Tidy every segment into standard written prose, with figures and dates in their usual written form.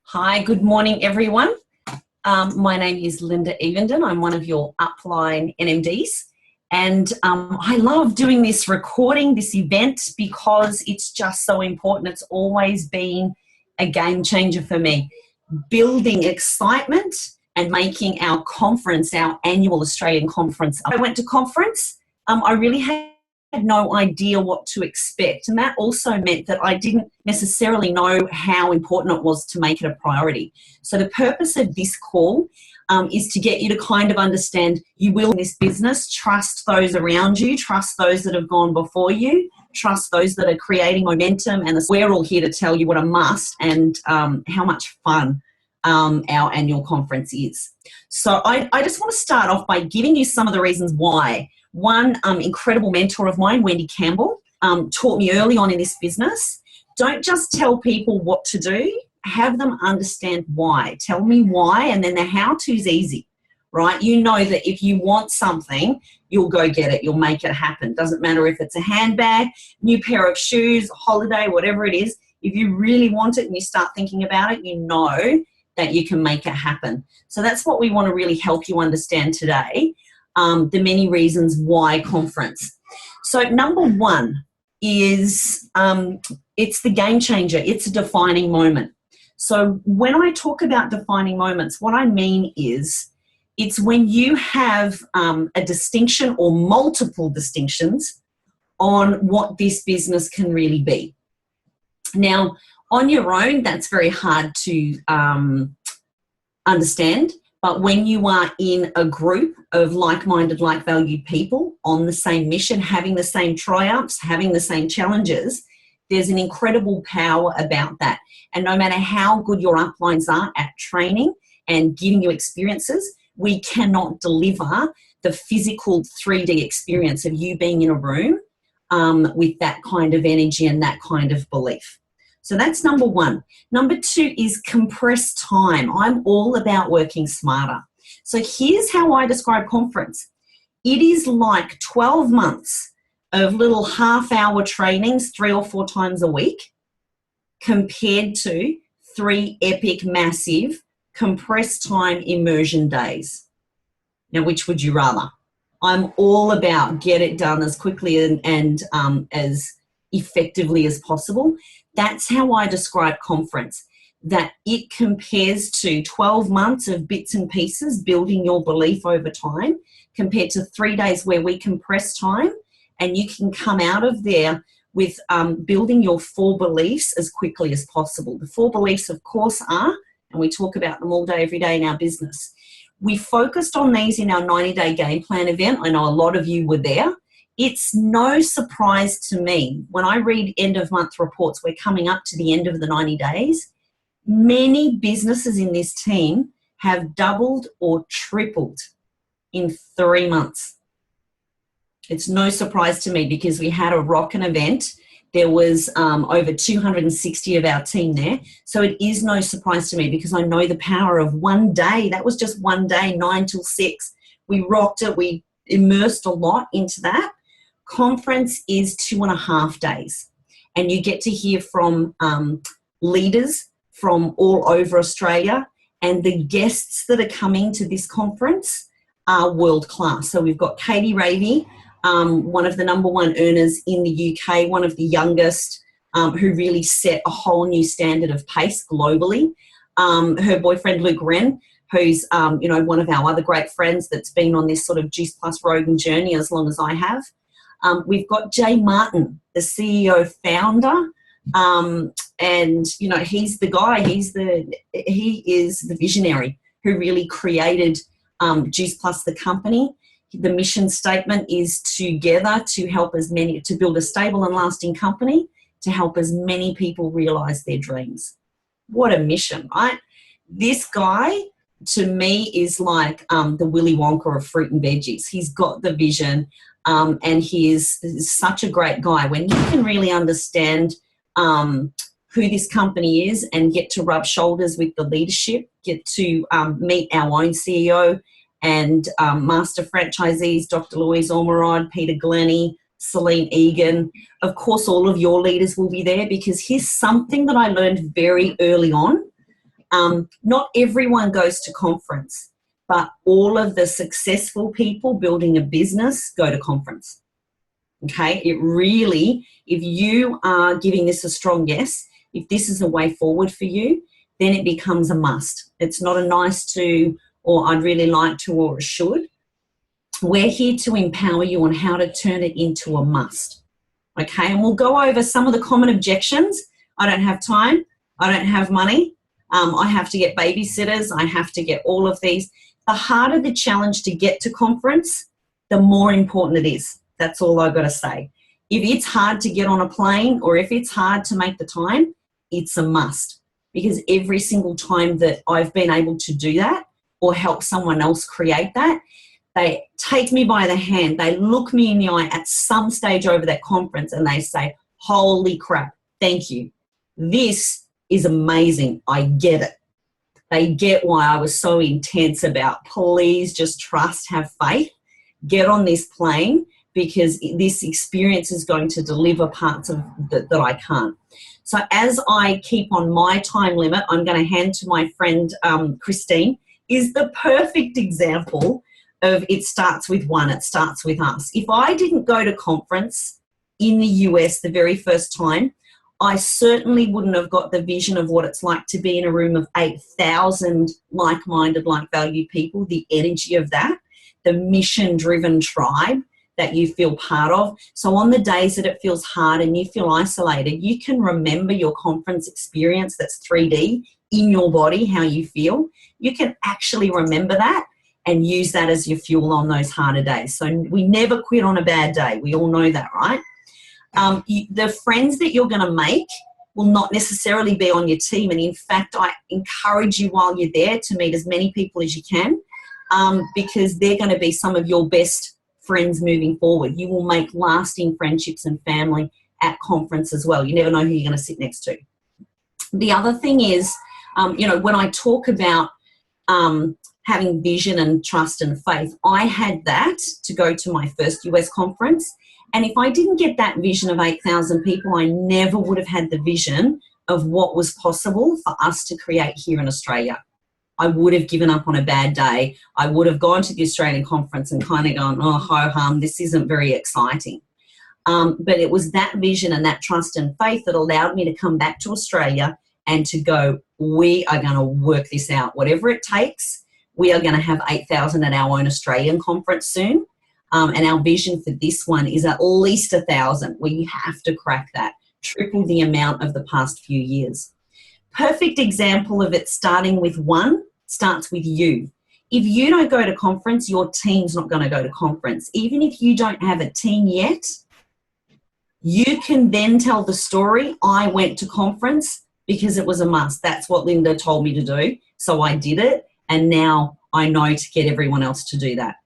Hi, good morning, everyone. My name is Linda Evenden. I'm one of your upline NMDs. And I love doing this recording, this event, because it's just so important. It's always been a game changer for me. Building excitement and making our conference, our annual Australian conference. I went to conference. I really had no idea what to expect. And that also meant that I didn't necessarily know how important it was to make it a priority. So the purpose of this call is to get you to kind of understand you will in this business, trust those around you, trust those that have gone before you, trust those that are creating momentum. And we're all here to tell you what a must and how much fun our annual conference is. So I just want to start off by giving you some of the reasons why. One incredible mentor of mine, Wendy Campbell, taught me early on in this business, don't just tell people what to do, have them understand why. Tell me why, and then the how-to's easy, right? You know that if you want something, you'll go get it. You'll make it happen. Doesn't matter if it's a handbag, new pair of shoes, holiday, whatever it is. If you really want it and you start thinking about it, you know that you can make it happen. So that's what we want to really help you understand today. The many reasons why conference. So number one is it's the game changer. It's a defining moment. So when I talk about defining moments, what I mean is it's when you have a distinction or multiple distinctions on what this business can really be. Now, on your own, that's very hard to understand. But when you are in a group of like-minded, like-valued people on the same mission, having the same triumphs, having the same challenges, there's an incredible power about that. And no matter how good your uplines are at training and giving you experiences, we cannot deliver the physical 3D experience of you being in a room with that kind of energy and that kind of belief. So that's number one. Number two is compressed time. I'm all about working smarter. So here's how I describe conference. It is like 12 months of little half-hour trainings 3 or 4 times a week compared to 3 epic, massive, compressed time immersion days. Now, which would you rather? I'm all about get it done as quickly and as effectively as possible. That's how I describe conference, that it compares to 12 months of bits and pieces, building your belief over time, compared to 3 days where we compress time and you can come out of there with building your 4 beliefs as quickly as possible. The 4 beliefs, of course, are, and we talk about them all day, every day in our business. We focused on these in our 90-day game plan event. I know a lot of you were there. It's no surprise to me when I read end of month reports, we're coming up to the end of the 90 days. Many businesses in this team have doubled or tripled in 3 months. It's no surprise to me because we had a rockin' event. There was over 260 of our team there. So it is no surprise to me because I know the power of one day. That was just one day, 9 till 6. We rocked it. We immersed a lot into that. Conference is 2.5 days, and you get to hear from leaders from all over Australia, and the guests that are coming to this conference are world class. So we've got Katie Ravey, one of the #1 earners in the UK, one of the youngest, who really set a whole new standard of pace globally. Her boyfriend Luke Wren, who's one of our other great friends that's been on this sort of Juice Plus Rogan journey as long as I have. We've got Jay Martin, the CEO founder, and he's the guy. He is the visionary who really created Juice Plus, the company. The mission statement is together to help to build a stable and lasting company to help as many people realize their dreams. What a mission, right? This guy, to me, is like the Willy Wonka of fruit and veggies. He's got the vision. And he is such a great guy. When you can really understand who this company is and get to rub shoulders with the leadership, get to meet our own CEO and master franchisees, Dr. Louise Ormerod, Peter Glennie, Celine Egan. Of course, all of your leaders will be there, because here's something that I learned very early on. Not everyone goes to conference, but all of the successful people building a business go to conference. Okay, it really, if you are giving this a strong yes, if this is a way forward for you, then it becomes a must. It's not a nice to, or I'd really like to, or a should. We're here to empower you on how to turn it into a must. Okay, and we'll go over some of the common objections. I don't have time. I don't have money. I have to get babysitters. I have to get all of these. The harder the challenge to get to conference, the more important it is. That's all I've got to say. If it's hard to get on a plane, or if it's hard to make the time, it's a must. Because every single time that I've been able to do that or help someone else create that, they take me by the hand, they look me in the eye at some stage over that conference, and they say, holy crap, thank you. This is amazing. I get it. They get why I was so intense about, please just trust, have faith, get on this plane, because this experience is going to deliver parts of that I can't. So as I keep on my time limit, I'm going to hand to my friend Christine, is the perfect example of it starts with one, it starts with us. If I didn't go to conference in the US the very first time, I certainly wouldn't have got the vision of what it's like to be in a room of 8,000 like-minded, like-valued people, the energy of that, the mission-driven tribe that you feel part of. So on the days that it feels hard and you feel isolated, you can remember your conference experience that's 3D in your body, how you feel. You can actually remember that and use that as your fuel on those harder days. So we never quit on a bad day. We all know that, right? The friends that you're going to make will not necessarily be on your team. And in fact, I encourage you while you're there to meet as many people as you can, because they're going to be some of your best friends moving forward. You will make lasting friendships and family at conference as well. You never know who you're going to sit next to. The other thing is, when I talk about having vision and trust and faith, I had that to go to my first US conference. And if I didn't get that vision of 8,000 people, I never would have had the vision of what was possible for us to create here in Australia. I would have given up on a bad day. I would have gone to the Australian conference and kind of gone, oh, ho-hum, this isn't very exciting. But it was that vision and that trust and faith that allowed me to come back to Australia and to go, we are going to work this out. Whatever it takes, we are going to have 8,000 at our own Australian conference soon. And our vision for this one is at least 1,000. We have to crack that, triple the amount of the past few years. Perfect example of it starting with one starts with you. If you don't go to conference, your team's not going to go to conference. Even if you don't have a team yet, you can then tell the story, I went to conference because it was a must. That's what Linda told me to do. So I did it. And now I know to get everyone else to do that.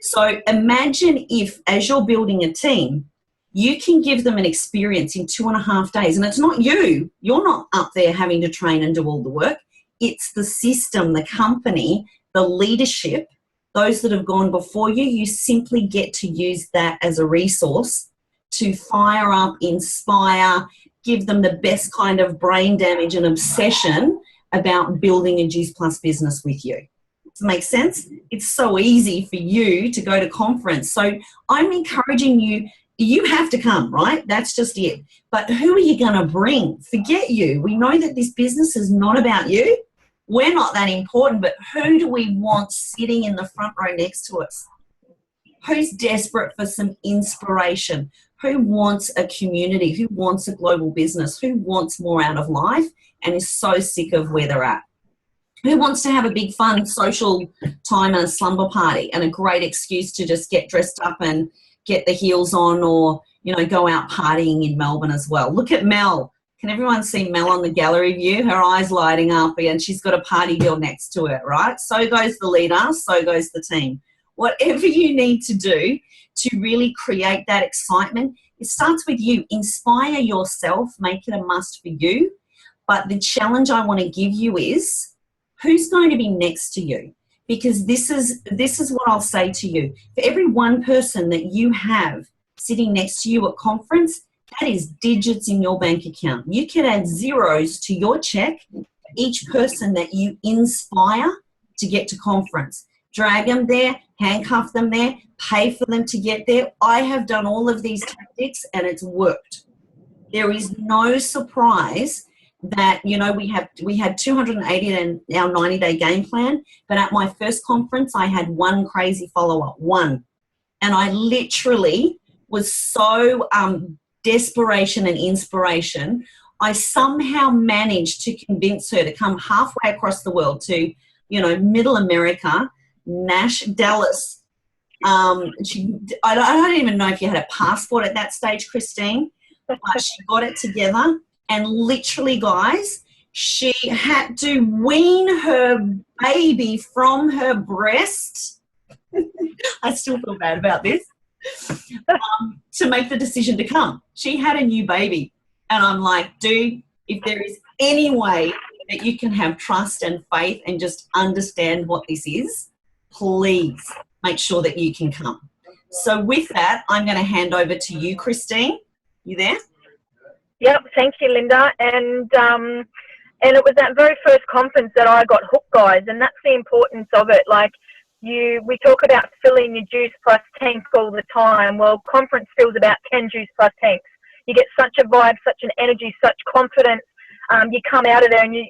So imagine if, as you're building a team, you can give them an experience in 2.5 days. And it's not you. You're not up there having to train and do all the work. It's the system, the company, the leadership, those that have gone before you. You simply get to use that as a resource to fire up, inspire, give them the best kind of brain damage and obsession about building a Juice Plus business with you. Does it make sense? It's so easy for you to go to conference. So I'm encouraging you, you have to come, right? That's just it. But who are you going to bring? Forget you. We know that this business is not about you. We're not that important, but who do we want sitting in the front row next to us? Who's desperate for some inspiration? Who wants a community? Who wants a global business? Who wants more out of life and is so sick of where they're at? Who wants to have a big fun social time and a slumber party and a great excuse to just get dressed up and get the heels on, or, go out partying in Melbourne as well? Look at Mel. Can everyone see Mel on the gallery view? Her eyes lighting up, and she's got a party girl next to her, right? So goes the leader, so goes the team. Whatever you need to do to really create that excitement, it starts with you. Inspire yourself, make it a must for you. But the challenge I want to give you is, who's going to be next to you? Because this is what I'll say to you. For every one person that you have sitting next to you at conference, that is digits in your bank account. You can add zeros to your check for each person that you inspire to get to conference. Drag them there, handcuff them there, pay for them to get there. I have done all of these tactics and it's worked. There is no surprise that, you know, we had 280 in our 90-day game plan, but at my first conference, I had one crazy follow-up, one. And I literally was so desperation and inspiration, I somehow managed to convince her to come halfway across the world to, you know, Middle America, Dallas. I don't even know if you had a passport at that stage, Christine, but she got it together. And literally, guys, she had to wean her baby from her breast. I still feel bad about this. To make the decision to come. She had a new baby. And I'm like, dude, if there is any way that you can have trust and faith and just understand what this is, please make sure that you can come. So with that, I'm going to hand over to you, Christine. You there? Yep, thank you, Linda. And it was that very first conference that I got hooked, guys, and that's the importance of it. Like, we talk about filling your juice plus tank all the time. Well, conference fills about 10 juice plus tanks. You get such a vibe, such an energy, such confidence. You come out of there and you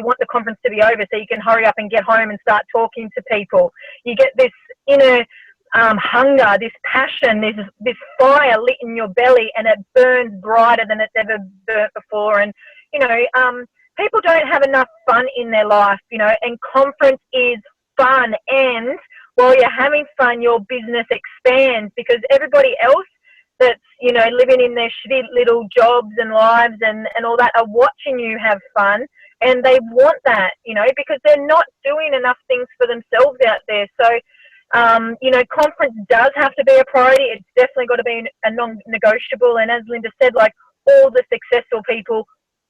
want the conference to be over so you can hurry up and get home and start talking to people. You get this inner hunger, this passion, this fire lit in your belly, and it burns brighter than it's ever burnt before. And, you know, people don't have enough fun in their life, you know, and conference is fun. And while you're having fun, your business expands because everybody else that's, you know, living in their shitty little jobs and lives and all that are watching you have fun, and they want that, you know, because they're not doing enough things for themselves out there. So, you know, conference does have to be a priority. It's definitely got to be a non-negotiable. And as Linda said, like, all the successful people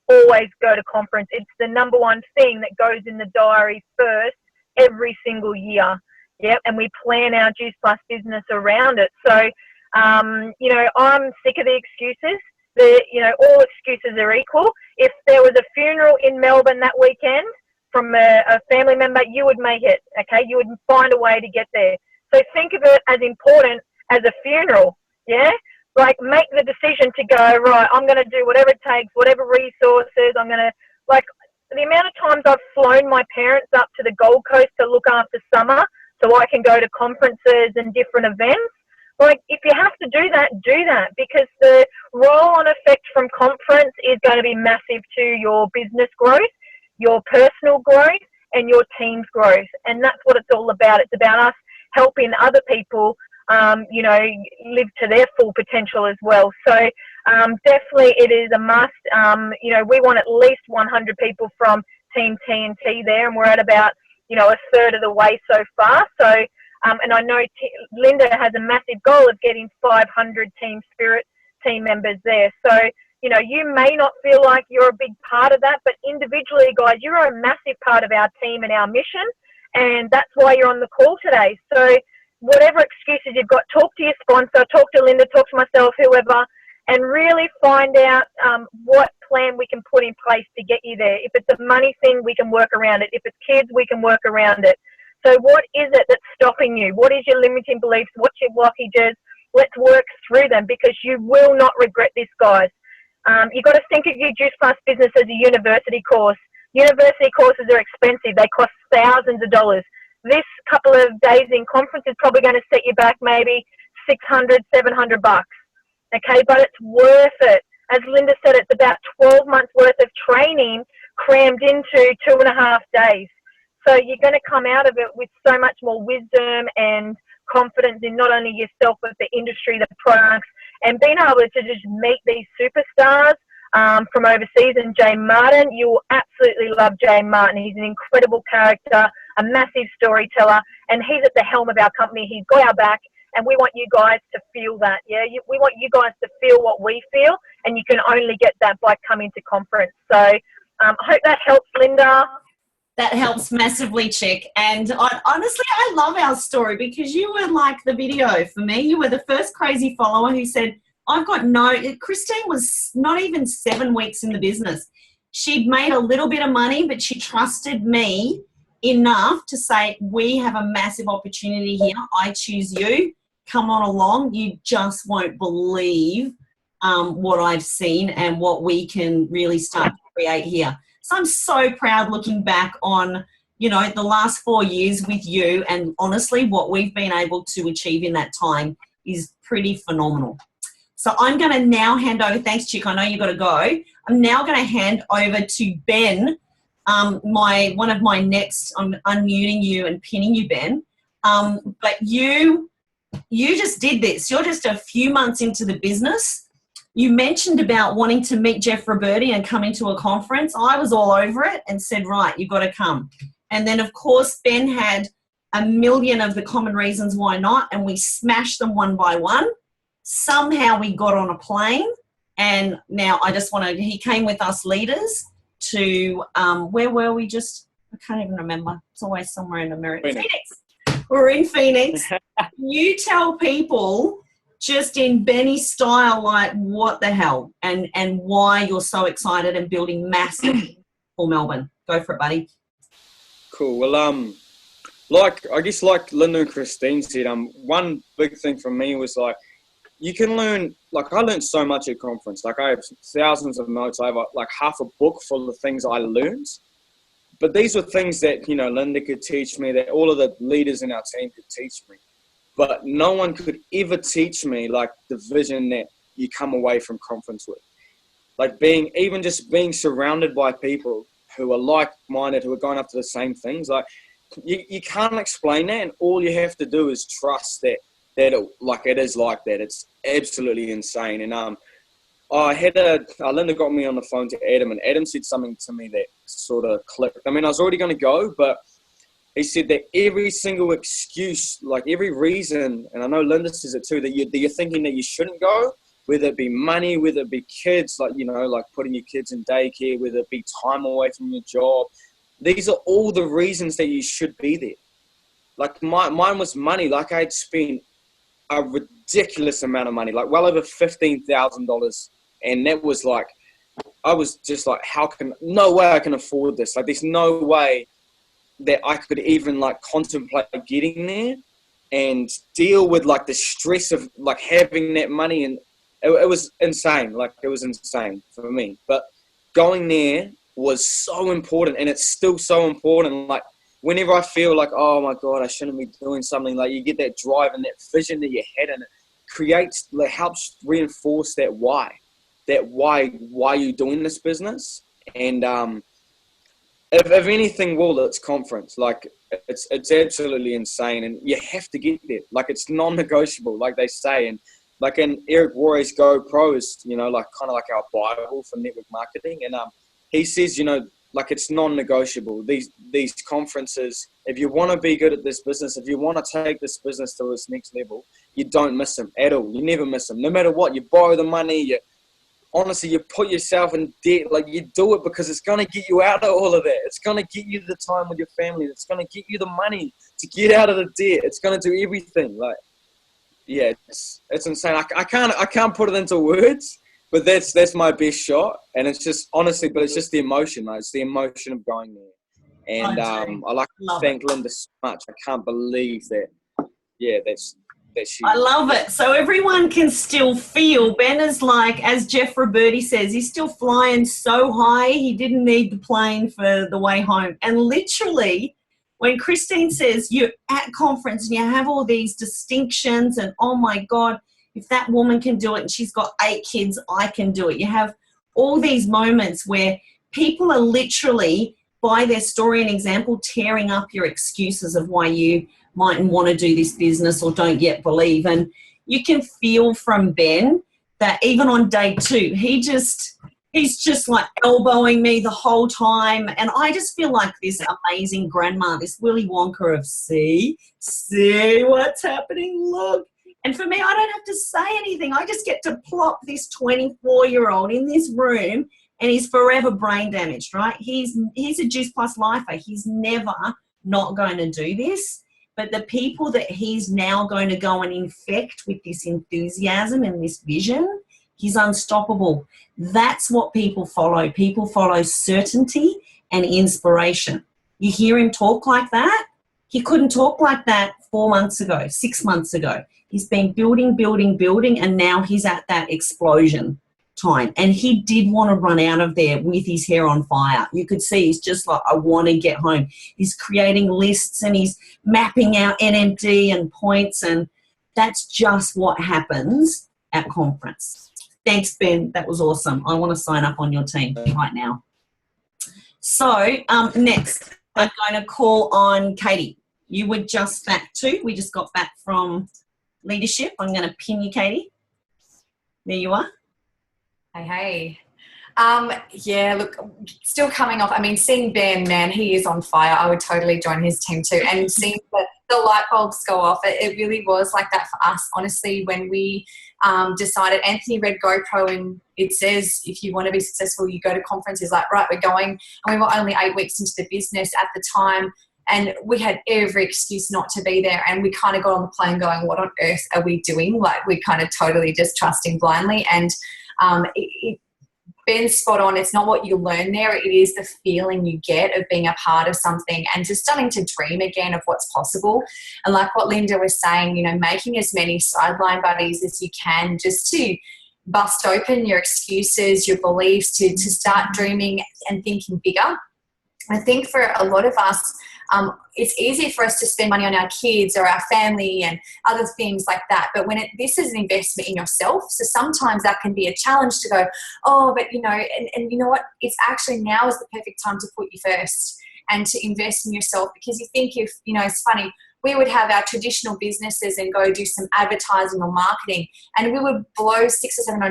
always go to conference. It's the number one thing that goes in the diary first every single year. Yep, and we plan our Juice Plus business around it. So, you know, I'm sick of the excuses. You know, all excuses are equal. If there was a funeral in Melbourne that weekend from a family member, you would make it, okay? You would find a way to get there. So think of it as important as a funeral, yeah? Like, make the decision to go, right, I'm going to do whatever it takes, whatever resources, I'm going to, like, the amount of times I've flown my parents up to the Gold Coast to look after summer so I can go to conferences and different events. Like, if you have to do that, because the roll-on effect from conference is going to be massive to your business growth, your personal growth, and your team's growth. And that's what it's all about. It's about us helping other people, you know, live to their full potential as well. So definitely it is a must. You know, we want at least 100 people from Team TNT there, and we're at about, you know, a third of the way so far. So, and I know Linda has a massive goal of getting 500 Team Spirit team members there. So, you know, you may not feel like you're a big part of that, but individually, guys, you're a massive part of our team and our mission, and that's why you're on the call today. So whatever excuses you've got, talk to your sponsor, talk to Linda, talk to myself, whoever, and really find out what plan we can put in place to get you there. If it's a money thing, we can work around it. If it's kids, we can work around it. So what is it that's stopping you? What is your limiting beliefs? What's your blockages? Let's work through them, because you will not regret this, guys. You've got to think of your Juice Plus business as a university course. University courses are expensive. They cost thousands of dollars. This couple of days in conference is probably going to set you back maybe $600, $700 bucks. Okay, but it's worth it. As Linda said, it's about 12 months worth of training crammed into 2.5 days. So you're going to come out of it with so much more wisdom and confidence in not only yourself, but the industry, the products, and being able to just meet these superstars from overseas. And Jay Martin, you will absolutely love Jay Martin. He's an incredible character, a massive storyteller, and he's at the helm of our company. He's got our back, and we want you guys to feel that. Yeah, we want you guys to feel what we feel, and you can only get that by coming to conference. So I hope that helps, Linda. That helps massively, Chick. And honestly, I love our story because you were like the video for me. You were the first crazy follower who said, I've got Christine was not even 7 weeks in the business. She'd made a little bit of money, but she trusted me enough to say, we have a massive opportunity here. I choose you. Come on along. You just won't believe what I've seen and what we can really start to create here. So I'm so proud looking back on, the last 4 years with you, and honestly, what we've been able to achieve in that time is pretty phenomenal. So I'm going to now hand over, thanks Chick, I know you've got to go. I'm now going to hand over to Ben, one of my next, I'm unmuting you and pinning you, Ben. But you just did this. You're just a few months into the business. You mentioned about wanting to meet Jeff Roberti and come into a conference. I was all over it and said, right, you've got to come. And then, of course, Ben had a million of the common reasons why not, and we smashed them one by one. Somehow we got on a plane, and now he came with us leaders to, where were we just? I can't even remember. It's always somewhere in America. Phoenix. We're in Phoenix. You tell people just in Benny style, like what the hell, and why you're so excited and building massive for Melbourne. Go for it, buddy. Cool. Well, I guess like Linda and Christine said, one big thing for me was like, you can learn, like I learned so much at conference. Like I have thousands of notes. I have like half a book full of things I learned. But these were things that, Linda could teach me, that all of the leaders in our team could teach me. But no one could ever teach me like the vision that you come away from conference with. Like being surrounded by people who are like-minded, who are going after the same things. Like you can't explain that, and all you have to do is trust that it is like that. It's absolutely insane. And Linda got me on the phone to Adam, and Adam said something to me that sort of clicked. I mean, I was already going to go, but he said that every single excuse, like every reason, and I know Linda says it too, that you're thinking that you shouldn't go, whether it be money, whether it be kids, like putting your kids in daycare, whether it be time away from your job. These are all the reasons that you should be there. Like mine was money. Like I'd spent a ridiculous amount of money, like well over $15,000. And that was like, I was just like, no way I can afford this. Like there's no way that I could even like contemplate getting there and deal with like the stress of like having that money. And it was insane. Like it was insane for me, but going there was so important, and it's still so important. Like whenever I feel like, oh my God, I shouldn't be doing something, like you get that drive and that vision that you had, and it creates, like, helps reinforce that why you're doing this business. And if anything, it's conference. Like it's absolutely insane, and you have to get there. Like it's non-negotiable, like they say. And like in Eric Worre's Go Pro is, like kind of like our Bible for network marketing. And he says, like it's non-negotiable. These conferences, if you want to be good at this business, if you want to take this business to its next level, you don't miss them at all. You never miss them. No matter what, you borrow the money, honestly, you put yourself in debt. Like you do it because it's going to get you out of all of that. It's going to get you the time with your family. It's going to get you the money to get out of the debt. It's going to do everything. Like, yeah, it's insane. I can't put it into words, but that's my best shot. And it's just, honestly, but it's just the emotion, right? It's the emotion of going there. And I like to thank Linda so much. I can't believe that. Yeah, that's huge. I love it. So everyone can still feel. Ben is like, as Jeff Roberti says, he's still flying so high, he didn't need the plane for the way home. And literally, when Christine says you're at conference and you have all these distinctions and, oh my God, if that woman can do it and she's got 8 kids, I can do it. You have all these moments where people are literally, by their story and example, tearing up your excuses of why you mightn't want to do this business or don't yet believe. And you can feel from Ben that even on day 2, he's just like elbowing me the whole time. And I just feel like this amazing grandma, this Willy Wonka of see what's happening, look. And for me, I don't have to say anything. I just get to plop this 24-year-old in this room and he's forever brain damaged, right? He's a Juice Plus lifer. He's never not going to do this. But the people that he's now going to go and infect with this enthusiasm and this vision, he's unstoppable. That's what people follow. People follow certainty and inspiration. You hear him talk like that? He couldn't talk like that 4 months ago, 6 months ago. He's been building, and now he's at that explosion time. And he did want to run out of there with his hair on fire. You could see he's just like, I want to get home. He's creating lists and he's mapping out NMD and points, and that's just what happens at conference. Thanks, Ben. That was awesome. I want to sign up on your team right now. So next, I'm going to call on Katie. You were just back too. We just got back from leadership. I'm going to pin you, Katie. There you are. Hey. Yeah, look, still coming off. I mean, seeing Ben, man, he is on fire. I would totally join his team too. And seeing the light bulbs go off, it really was like that for us, honestly, when we decided. Anthony read GoPro, and it says, if you want to be successful, you go to conferences. Like, right, we're going. And we were only 8 weeks into the business at the time, and we had every excuse not to be there. And we kind of got on the plane going, what on earth are we doing? Like, we kind of totally just trusting blindly. And Ben's spot on. It's not what you learn there. It is the feeling you get of being a part of something and just starting to dream again of what's possible. And like what Linda was saying, you know, making as many sideline buddies as you can just to bust open your excuses, your beliefs, to start dreaming and thinking bigger. I think for a lot of us, it's easy for us to spend money on our kids or our family and other things like that. But when this is an investment in yourself, so sometimes that can be a challenge to go, oh, but you know, and you know what? It's actually now is the perfect time to put you first and to invest in yourself, because you think if, you know, it's funny, we would have our traditional businesses and go do some advertising or marketing, and we would blow $600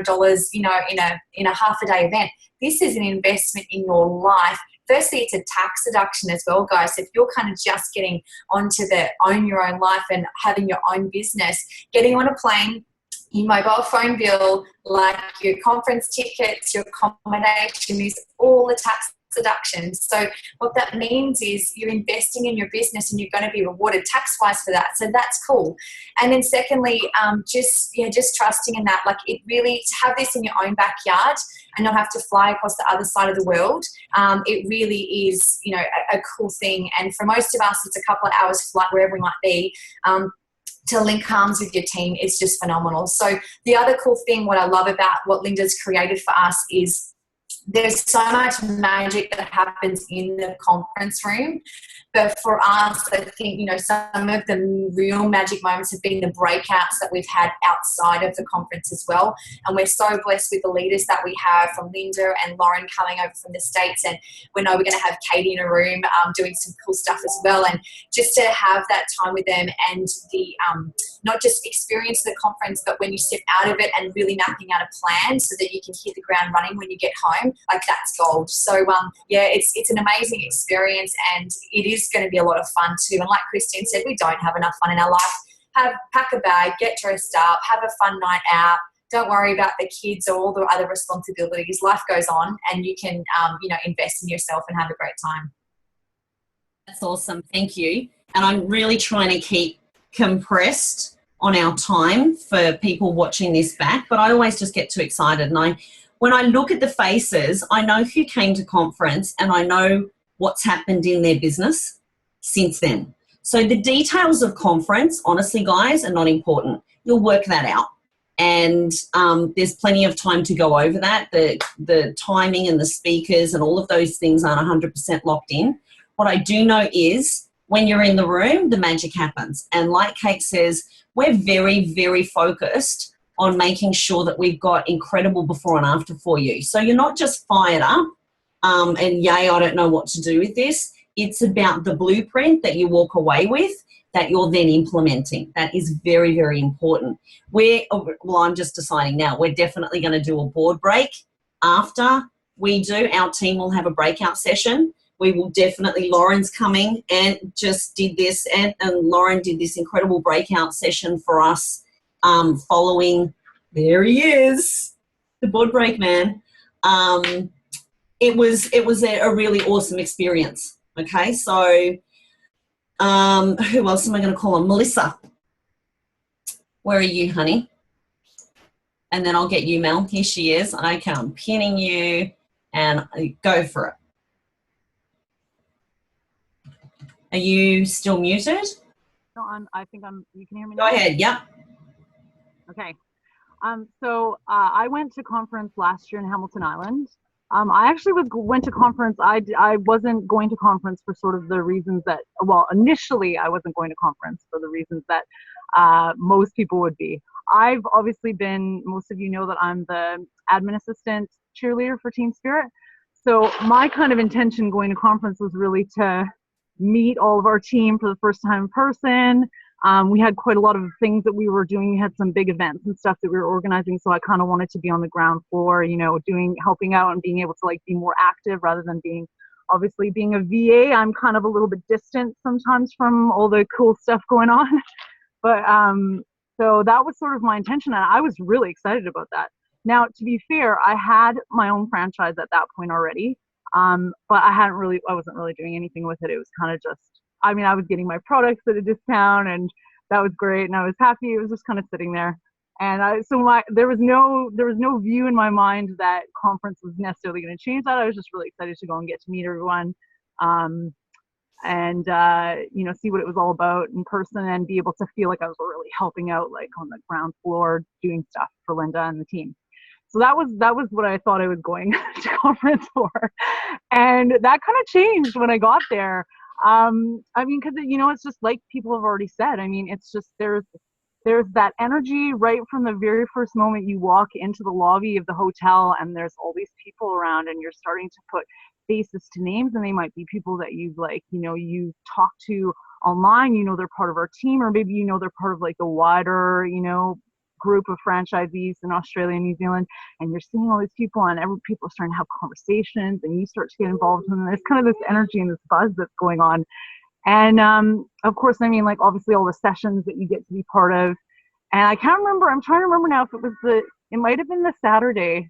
or $700, you know, in a half a day event. This is an investment in your life. Firstly, it's a tax deduction as well, guys. So if you're kind of just getting onto the own your own life and having your own business, getting on a plane, your mobile phone bill, like your conference tickets, your accommodation, is all the tax deductions. So what that means is you're investing in your business and you're going to be rewarded tax-wise for that. So that's cool. And then secondly, just trusting in that, like it really, to have this in your own backyard and not have to fly across the other side of the world, it really is, you know, a cool thing. And for most of us, it's a couple of hours flight wherever we might be. To link arms with your team is just phenomenal. So the other cool thing, what I love about what Linda's created for us, is there's so much magic that happens in the conference room. But for us, I think, you know, some of the real magic moments have been the breakouts that we've had outside of the conference as well. And we're so blessed with the leaders that we have, from Linda and Lauren coming over from the States. And we know we're going to have Katie in a room doing some cool stuff as well. And just to have that time with them and the not just experience the conference, but when you step out of it and really mapping out a plan so that you can hit the ground running when you get home, like that's gold. So yeah, it's an amazing experience, and it is going to be a lot of fun too. And like Christine said, we don't have enough fun in our life. Pack a bag, get dressed up, have a fun night out. Don't worry about the kids or all the other responsibilities. Life goes on, and you can you know, invest in yourself and have a great time. That's awesome. Thank you. And I'm really trying to keep compressed on our time for people watching this back, but I always just get too excited. And when I look at the faces, I know who came to conference and I know what's happened in their business since then. So the details of conference, honestly, guys, are not important. You'll work that out. And there's plenty of time to go over that. The timing and the speakers and all of those things aren't 100% locked in. What I do know is when you're in the room, the magic happens. And like Kate says, we're very, very focused on making sure that we've got incredible before and after for you. So you're not just fired up and yay, I don't know what to do with this. It's about the blueprint that you walk away with that you're then implementing. That is very, very important. I'm just deciding now, we're definitely going to do a board break after we do. Our team will have a breakout session. We will definitely, Lauren's coming and just did this, and Lauren did this incredible breakout session for us. Following, there he is, the board break man. it was a really awesome experience. Okay, so who else am I going to call on? Melissa, where are you, honey? And then I'll get you, Mel. Here she is. Okay, I'm pinning you, and go for it. Are you still muted? No, I think you can hear me now? Go ahead, yep. Okay. So I went to conference last year in Hamilton Island. I actually went to conference. I wasn't going to conference for sort of the reasons that, well, initially I wasn't going to conference for the reasons that most people would be. I've obviously been, most of you know that I'm the admin assistant cheerleader for Team Spirit. So my kind of intention going to conference was really to meet all of our team for the first time in person. We had quite a lot of things that we were doing. We had some big events and stuff that we were organizing. So I kind of wanted to be on the ground floor, you know, helping out and being able to like be more active rather than being a VA. I'm kind of a little bit distant sometimes from all the cool stuff going on. But so that was sort of my intention, and I was really excited about that. Now, to be fair, I had my own franchise at that point already, but I wasn't really doing anything with it. It was kind of just, I was getting my products at a discount, and that was great, and I was happy. It was just kind of sitting there, and there was no view in my mind that conference was necessarily going to change that. I was just really excited to go and get to meet everyone, and you know, see what it was all about in person, and be able to feel like I was really helping out, like on the ground floor, doing stuff for Linda and the team. So that was what I thought I was going to conference for, and that kind of changed when I got there. Because you know, it's just like people have already said. It's just there's that energy right from the very first moment you walk into the lobby of the hotel, and there's all these people around, and you're starting to put faces to names, and they might be people that you've you talk to online. You know, they're part of our team, or maybe you know they're part of like a wider group of franchisees in Australia and New Zealand, and you're seeing all these people, and people are starting to have conversations, and you start to get involved, and there's kind of this energy and this buzz that's going on. And of course, obviously all the sessions that you get to be part of. And I'm trying to remember now if it might have been the Saturday.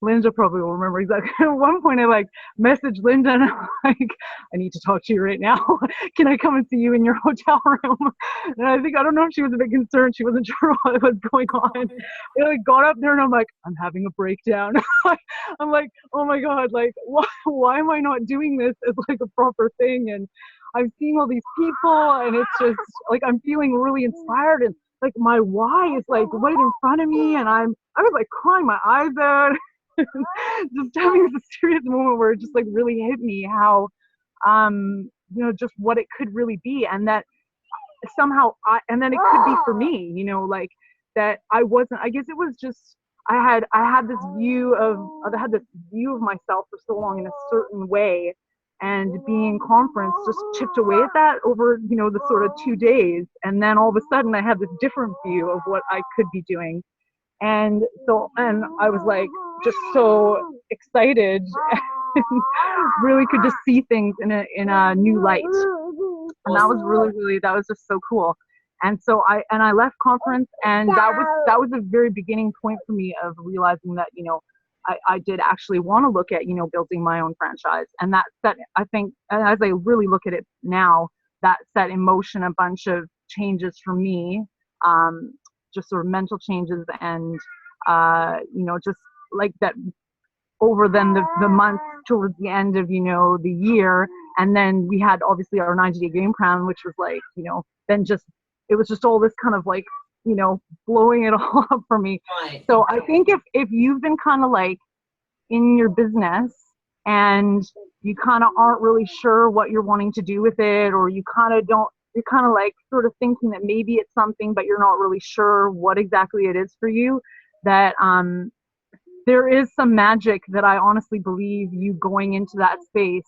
Linda probably will remember exactly. At one point I messaged Linda, and I'm like, I need to talk to you right now. Can I come and see you in your hotel room? And I don't know if she was a bit concerned. She wasn't sure what was going on. I got up there, and I'm like, I'm having a breakdown. I'm like, oh my God, why am I not doing this as a proper thing? And I'm seeing all these people, and it's just I'm feeling really inspired, and my why is right in front of me, and I was crying my eyes out. Just having this serious moment where it just really hit me how just what it could really be, and that somehow and then it could be for me, that I wasn't, I guess it was just I had this view of myself for so long in a certain way, and being in conference just chipped away at that over the sort of 2 days, and then all of a sudden I had this different view of what I could be doing. And I was just so excited, and really could just see things in a new light. And that was just so cool. And so I left conference, and that was a very beginning point for me of realizing that, I did actually want to look at, building my own franchise. And that set, I think, as I really look at it now, that set in motion a bunch of changes for me, just sort of mental changes, and just that over then the month towards the end of the year. And then we had obviously our 90-day game plan, which was then just it was just all this kind of blowing it all up for me. Right. So I think if you've been kind of in your business, and you kind of aren't really sure what you're wanting to do with it, or you kind of don't, you're kind of sort of thinking that maybe it's something, but you're not really sure what exactly it is for you, that there is some magic that I honestly believe you going into that space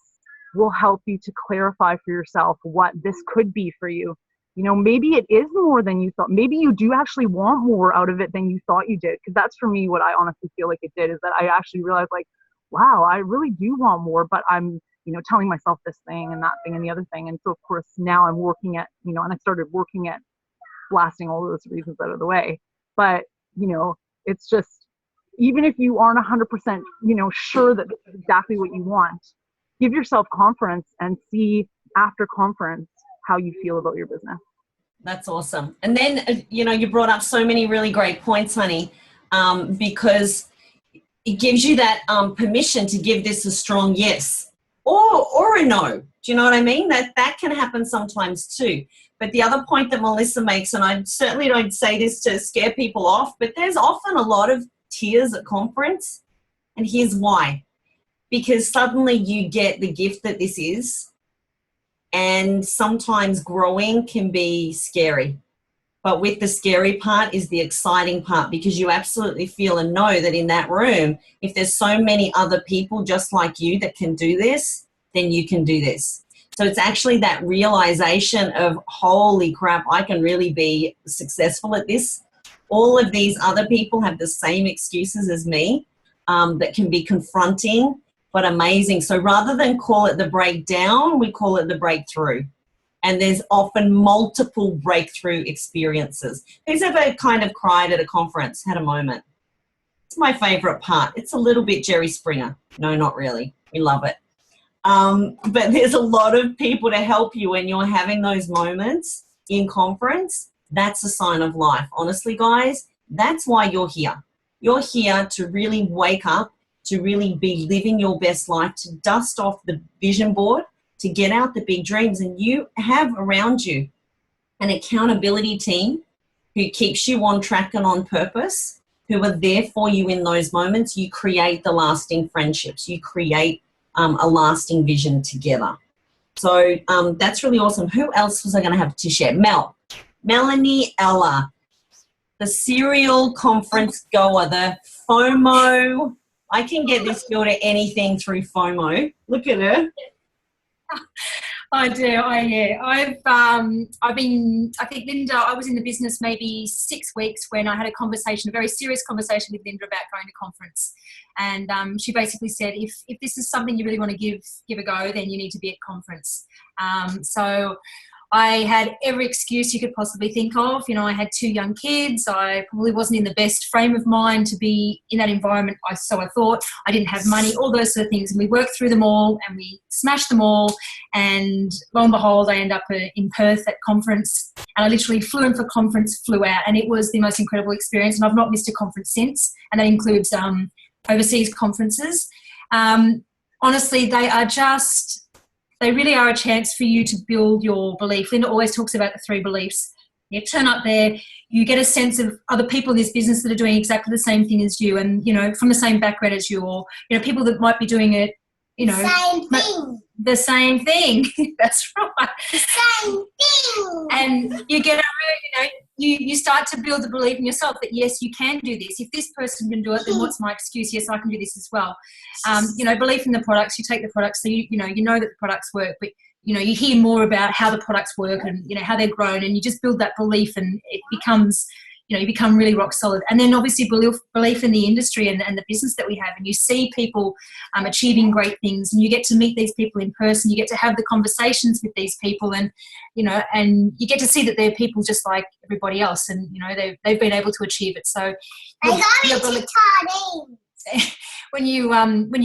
will help you to clarify for yourself what this could be for you. Maybe it is more than you thought. Maybe you do actually want more out of it than you thought you did. Because that's for me what I honestly feel like it did, is that I actually realized wow, I really do want more, but I'm telling myself this thing and that thing and the other thing. And so of course now I'm working at, and I started working at blasting all those reasons out of the way. But, it's just, even if you aren't 100%, sure that this is exactly what you want, give yourself conference and see after conference how you feel about your business. That's awesome. And then, you brought up so many really great points, honey, because it gives you that permission to give this a strong yes or a no. Do you know what I mean? That can happen sometimes too. But the other point that Melissa makes, and I certainly don't say this to scare people off, but there's often a lot of tears at conference. And here's why. Because suddenly you get the gift that this is. And sometimes growing can be scary. But with the scary part is the exciting part, because you absolutely feel and know that in that room, if there's so many other people just like you that can do this, then you can do this. So it's actually that realization of, holy crap, I can really be successful at this. All of these other people have the same excuses as me that can be confronting but amazing. So rather than call it the breakdown, we call it the breakthrough. And there's often multiple breakthrough experiences. Who's ever kind of cried at a conference, had a moment? It's my favorite part. It's a little bit Jerry Springer. No, not really. We love it. But there's a lot of people to help you when you're having those moments in conference. That's a sign of life. Honestly, guys, that's why you're here. You're here to really wake up, to really be living your best life, to dust off the vision board, to get out the big dreams. And you have around you an accountability team who keeps you on track and on purpose, who are there for you in those moments. You create the lasting friendships. You create a lasting vision together. So that's really awesome. Who else was I going to have to share? Melanie Ella, the serial conference goer, the FOMO. I can get this girl to anything through FOMO. Look at her. I do. I've been, I think, Linda, I was in the business maybe 6 weeks when I had a very serious conversation with Linda about going to conference. And she basically said, if this is something you really want to give a go, then you need to be at conference. So I had every excuse you could possibly think of. I had 2 young kids. I probably wasn't in the best frame of mind to be in that environment. So I thought I didn't have money, all those sort of things. And we worked through them all and we smashed them all. And lo and behold, I ended up in Perth at conference. And I literally flew in for conference, flew out. And it was the most incredible experience. And I've not missed a conference since. And that includes overseas conferences. Honestly, they really are a chance for you to build your belief. Linda always talks about the 3 beliefs. You turn up there, you get a sense of other people in this business that are doing exactly the same thing as you, and from the same background as you, or people that might be doing it, the same thing. That's right. The same thing. And you get you start to build the belief in yourself that yes, you can do this. If this person can do it, then what's my excuse? Yes, I can do this as well. Belief in the products. You take the products, so you know that the products work, but you hear more about how the products work and how they're grown, and you just build that belief, and it becomes you become really rock solid. And then obviously belief in the industry and the business that we have, and you see people achieving great things, and you get to meet these people in person, you get to have the conversations with these people, and and you get to see that they're people just like everybody else, and they've been able to achieve it. So when you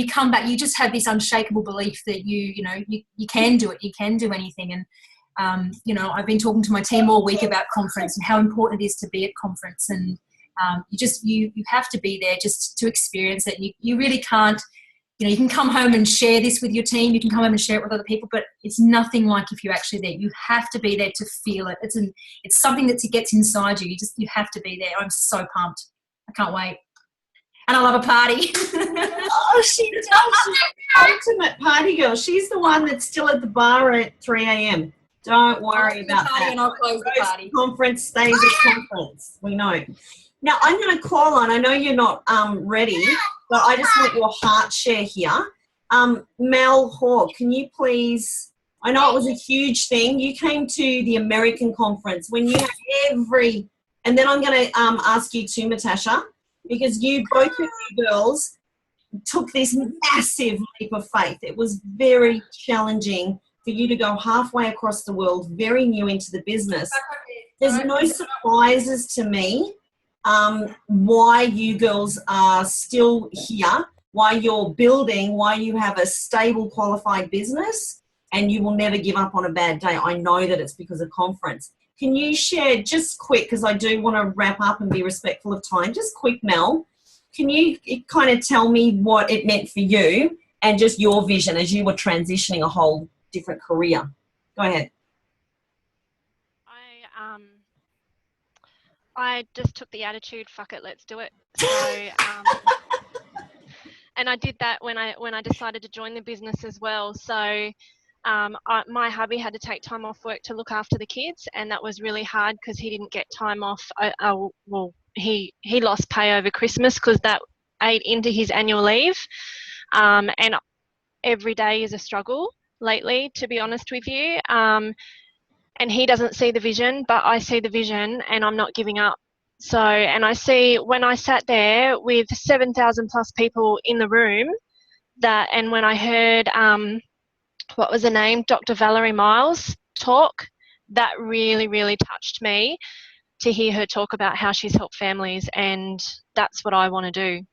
come back, you just have this unshakable belief that you can do it, you can do anything. And I've been talking to my team all week about conference and how important it is to be at conference, and you have to be there just to experience it. You really can't, you can come home and share this with your team, you can come home and share it with other people, but it's nothing like if you're actually there. You have to be there to feel it. It's something that gets inside you. You have to be there. I'm so pumped. I can't wait. And I love a party. Oh, she does. She's the ultimate party girl. She's the one that's still at the bar at 3 a.m. Don't worry about that. And I'll close the party. Conference stays at conference. We know. Now, I'm going to call on, I know you're not ready, but I just want your heart share here. Mel Hawk, can you please, I know it was a huge thing. You came to the American conference when you had and then I'm going to ask you too, Natasha, because both of you girls took this massive leap of faith. It was very challenging for you to go halfway across the world, very new into the business. There's no surprises to me why you girls are still here, why you're building, why you have a stable, qualified business, and you will never give up on a bad day. I know that it's because of conference. Can you share just quick, because I do want to wrap up and be respectful of time, just quick, Mel, can you kind of tell me what it meant for you and just your vision as you were transitioning a whole different career? Go ahead. I just took the attitude, fuck it, let's do it. So, and I did that when I decided to join the business as well. So, my hubby had to take time off work to look after the kids, and that was really hard because he didn't get time off. Well, he lost pay over Christmas because that ate into his annual leave. And every day is a struggle lately, to be honest with you. And he doesn't see the vision, but I see the vision and I'm not giving up. So, and I see when I sat there with 7,000 plus people in the room and when I heard, what was her name, Dr. Valerie Miles talk, that really, really touched me to hear her talk about how she's helped families, and that's what I want to do.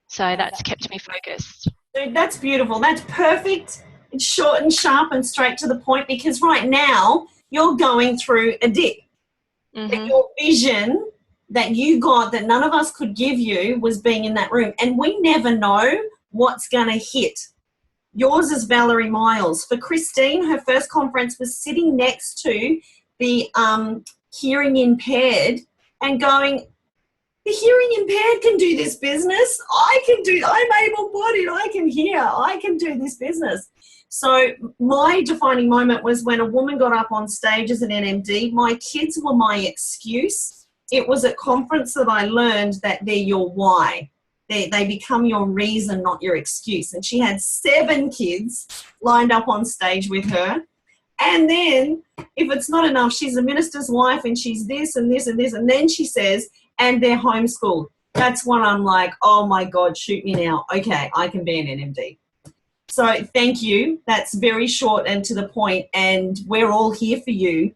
So that's kept me focused. Dude, that's beautiful. That's perfect. It's short and sharp and straight to the point, because right now you're going through a dip. Mm-hmm. Your vision that you got that none of us could give you was being in that room. And we never know what's going to hit. Yours is Valerie Miles. For Christine, her first conference was sitting next to the hearing impaired and going, the hearing impaired can do this business. I'm able-bodied. I can hear. I can do this business. So my defining moment was when a woman got up on stage as an NMD. My kids were my excuse. It was at conference that I learned that they're your why. They become your reason, not your excuse. And she had 7 kids lined up on stage with her. And then, if it's not enough, she's a minister's wife and she's this and this and this. And then she says, and they're homeschooled. That's when I'm like, oh my God, shoot me now. Okay, I can be an NMD. So thank you. That's very short and to the point, and we're all here for you.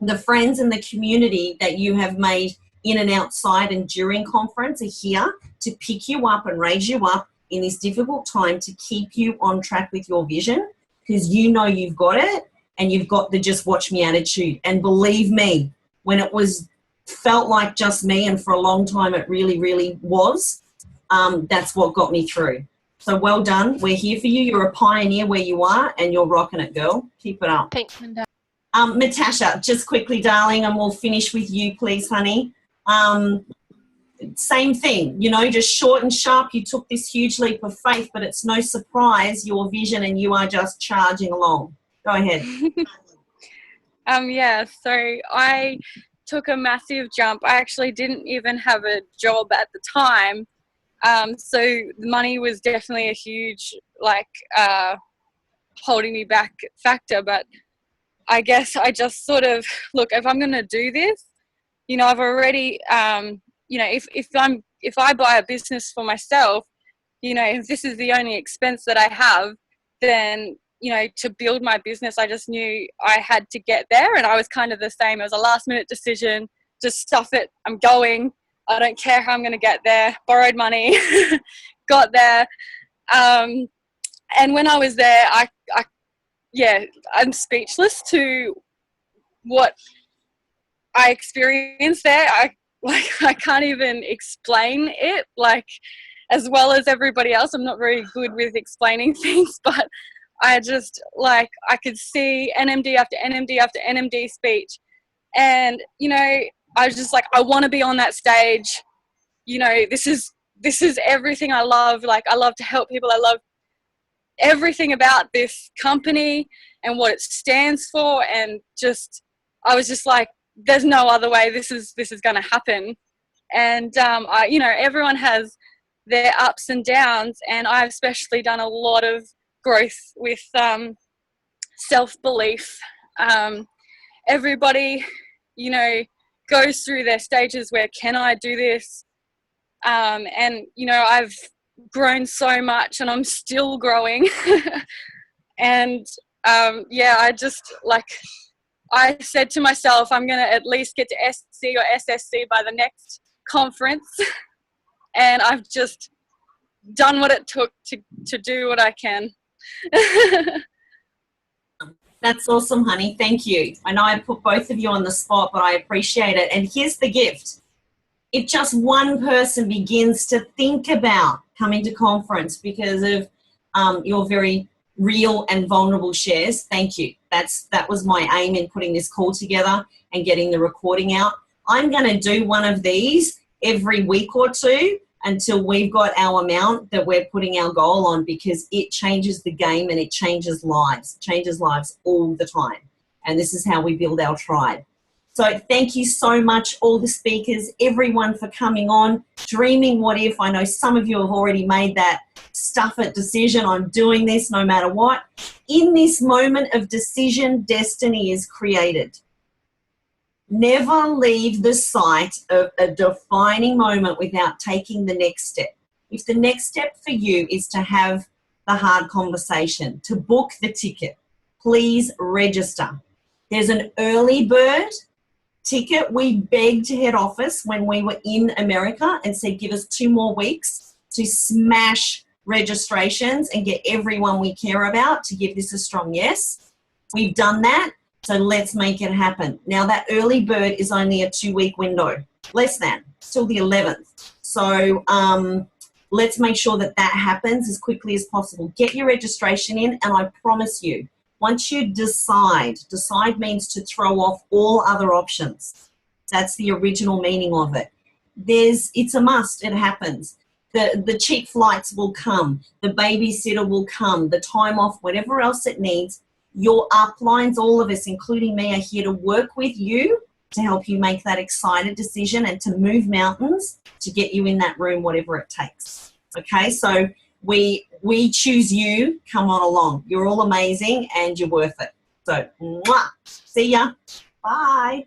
The friends and the community that you have made in and outside and during conference are here to pick you up and raise you up in this difficult time to keep you on track with your vision, because you know you've got it and you've got the just watch me attitude. And believe me, when it felt like just me, and for a long time it really, really was, that's what got me through. So well done. We're here for you. You're a pioneer where you are and you're rocking it, girl. Keep it up. Thanks, Linda. Natasha, just quickly, darling, and we'll finish with you, please, honey. Same thing, just short and sharp. You took this huge leap of faith, but it's no surprise your vision and you are just charging along. Go ahead. Yeah, so I took a massive jump. I actually didn't even have a job at the time. So the money was definitely a huge, holding me back factor. But I guess I just sort of, look, if I'm going to do this, I've already, if I buy a business for myself, if this is the only expense that I have, then, to build my business, I just knew I had to get there. And I was kind of the same. It was a last minute decision, just stuff it. I'm going. I don't care how I'm going to get there. Borrowed money, got there. And when I was there, I'm speechless to what I experienced there. I can't even explain it, as well as everybody else. I'm not very good with explaining things, but I just, I could see NMD after NMD after NMD speech. And, I was just I want to be on that stage. This is everything I love. I love to help people. I love everything about this company and what it stands for. And I was just there's no other way this is going to happen. And, everyone has their ups and downs. And I've especially done a lot of growth with self-belief. Everybody, goes through their stages where, can I do this? And, I've grown so much and I'm still growing. And, I just I said to myself, I'm going to at least get to SC or SSC by the next conference. And I've just done what it took to do what I can. That's awesome, honey. Thank you. I know I put both of you on the spot, but I appreciate it. And here's the gift. If just one person begins to think about coming to conference because of your very real and vulnerable shares, thank you. That was my aim in putting this call together and getting the recording out. I'm going to do one of these every week or two until we've got our amount that we're putting our goal on, because it changes the game and it changes lives all the time. And this is how we build our tribe. So thank you so much, all the speakers, everyone, for coming on. Dreaming What If. I know some of you have already made that stuff at decision. I'm doing this no matter what. In this moment of decision, destiny is created. Never leave the sight of a defining moment without taking the next step. If the next step for you is to have the hard conversation, to book the ticket, please register. There's an early bird ticket. We begged head office when we were in America and said, give us 2 more weeks to smash registrations and get everyone we care about to give this a strong yes. We've done that. So let's make it happen. Now that early bird is only a 2-week window, less than, till the 11th. So let's make sure that happens as quickly as possible. Get your registration in, and I promise you, once you decide means to throw off all other options. That's the original meaning of it. It's a must, it happens. The cheap flights will come, the babysitter will come, the time off, whatever else it needs. Your uplines, all of us, including me, are here to work with you to help you make that excited decision and to move mountains to get you in that room, whatever it takes. Okay, so we choose you. Come on along. You're all amazing and you're worth it. So, mwah. See ya. Bye.